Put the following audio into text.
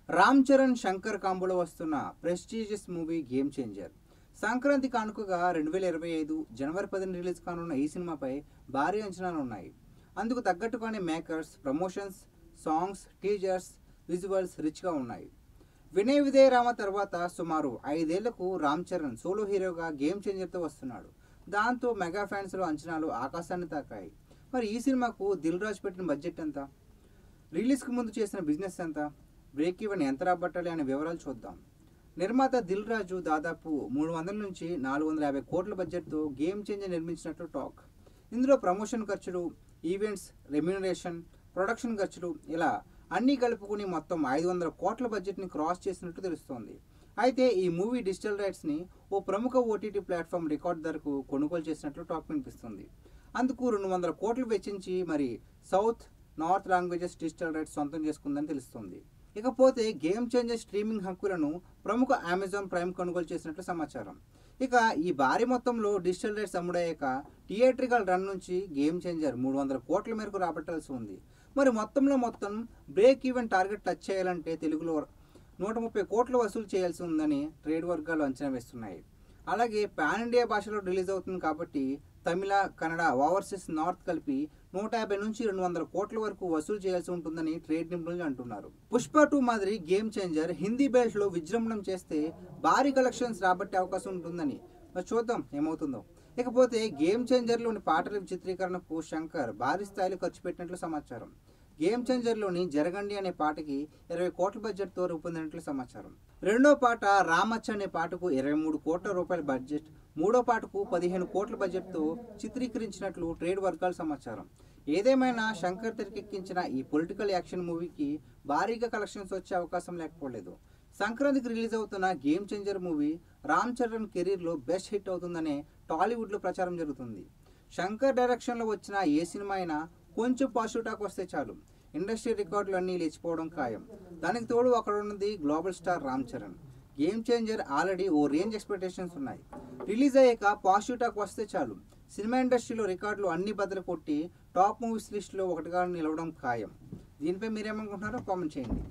రామ్ చరణ్ శంకర్ కాంబోలో వస్తున్న prestigious movie game changer Sankranti కానుకగా 2025 జనవరి 10 release కానున్న ఈ సినిమాపై భారీ అంచనాలు ఉన్నాయి. అందుకు తగ్గట్టుగానే makers, promotions, songs, teasers, visuals రిచ్గా ఉన్నాయి. వినయ విధేయ రామ తర్వాత సుమారు 5 ఏళ్లకు రామ్ చరణ్ సోలో హీరోగా గేమ్ చేంజర్తో వస్తున్నాడు. దాంతో మెగా ఫ్యాన్స్లో అంచనాలు ఆకాశాన్ని తాకాయి. మరి ఈ సినిమాకు దిల్ రాజు పెట్టిన బడ్జెట్ ఎంత, రిలీజ్కి ముందు చేసిన బిజినెస్ ఎంత, బ్రేక్ ఈవెన్ ఎంత రాబట్టాలి అనే వివరాలు చూద్దాం. నిర్మాత దిల్ రాజు దాదాపు 300 నుంచి 450 కోట్ల బడ్జెట్తో గేమ్ చేంజర్ నిర్మించినట్లు టాక్. ఇందులో ప్రమోషన్ ఖర్చులు, ఈవెంట్స్, రెమ్యూనరేషన్, ప్రొడక్షన్ ఖర్చులు ఇలా అన్నీ కలుపుకుని మొత్తం 500 కోట్ల బడ్జెట్ని క్రాస్ చేసినట్లు తెలుస్తోంది. అయితే ఈ మూవీ డిజిటల్ రైట్స్ని ఓ ప్రముఖ ఓటీటీ ప్లాట్ఫామ్ రికార్డ్ ధరకు కొనుగోలు చేసినట్లు టాక్ వినిపిస్తుంది. అందుకు 200 కోట్లు వెచ్చించి మరి south, north languages digital rights సొంతం చేసుకుందని తెలుస్తుంది. ఇకపోతే గేమ్ చేంజర్ స్ట్రీమింగ్ హక్కులను ప్రముఖ అమెజాన్ ప్రైమ్ కొనుగోలు చేసినట్లు సమాచారం. ఇక ఈ భారీ మొత్తంలో డిజిటల్ రైట్స్ అమ్ముడయ్యాక థియేట్రికల్ రన్ నుంచి గేమ్ చేంజర్ 300 కోట్ల మేరకు రాబట్టాల్సి ఉంది. మరి మొత్తం బ్రేక్ ఈవెన్ టార్గెట్ టచ్ చేయాలంటే తెలుగులో 130 కోట్లు వసూలు చేయాల్సి ఉందని ట్రేడ్ వర్గాలు అంచనా వేస్తున్నాయి. అలాగే పాన్ ఇండియా భాషలో రిలీజ్ అవుతుంది కాబట్టి తమిళ, కన్నడ, ఓవర్సీస్, నార్త్ కలిపి 150 నుంచి 200 కోట్ల వరకు వసూలు చేయాల్సి ఉంటుందని ట్రేడ్ నిపుణులు అంటున్నారు. పుష్ప 2 మాదిరి గేమ్ చేంజర్ హిందీ బెల్ట్లో విజృంభణం చేస్తే భారీ కలెక్షన్స్ రాబట్టే అవకాశం ఉంటుందని మరి చూద్దాం ఏమవుతుందో. ఇకపోతే గేమ్ చేంజర్లోని పాటల చిత్రీకరణకు శంకర్ భారీ స్థాయిలో ఖర్చు పెట్టినట్లు సమాచారం. గేమ్ చేంజర్లోని జరగండి అనే పాటకి 20 కోట్ల బడ్జెట్తో రూపొందినట్లు సమాచారం. రెండో పాట రామచ్చ అనే పాటకు 23 కోట్ల రూపాయల బడ్జెట్, మూడో పాటకు 15 కోట్ల బడ్జెట్తో చిత్రీకరించినట్లు ట్రేడ్ వర్గాల సమాచారం. ఏదేమైనా శంకర్ తెరకెక్కించిన ఈ పొలిటికల్ యాక్షన్ మూవీకి భారీగా కలెక్షన్స్ వచ్చే అవకాశం లేకపోలేదు. సంక్రాంతికి రిలీజ్ అవుతున్న game changer movie Ram Charan కెరీర్లో బెస్ట్ హిట్ అవుతుందనే టాలీవుడ్లో ప్రచారం జరుగుతుంది. శంకర్ డైరెక్షన్లో వచ్చిన ఏ సినిమా అయినా కొంచెం పాజిటివ్ టాక్ వస్తే చాలు, ఇండస్ట్రీ రికార్డులు అన్నీ లేచిపోవడం ఖాయం. దానికి తోడు అక్కడ ఉన్నది global star Ram Charan. Game changer already ఓ రేంజ్ ఎక్స్పెక్టేషన్స్ ఉన్నాయి. రిలీజ్ అయ్యాక పాజిటివ్ టాక్ వస్తే చాలు, సినిమా ఇండస్ట్రీలో రికార్డులు అన్ని బద్దలు కొట్టి టాప్ మూవీస్ లిస్టులో ఒకటిగా నిలవడం ఖాయం. దీనిపై మీరేమనుకుంటున్నారో కామెంట్ చేయండి.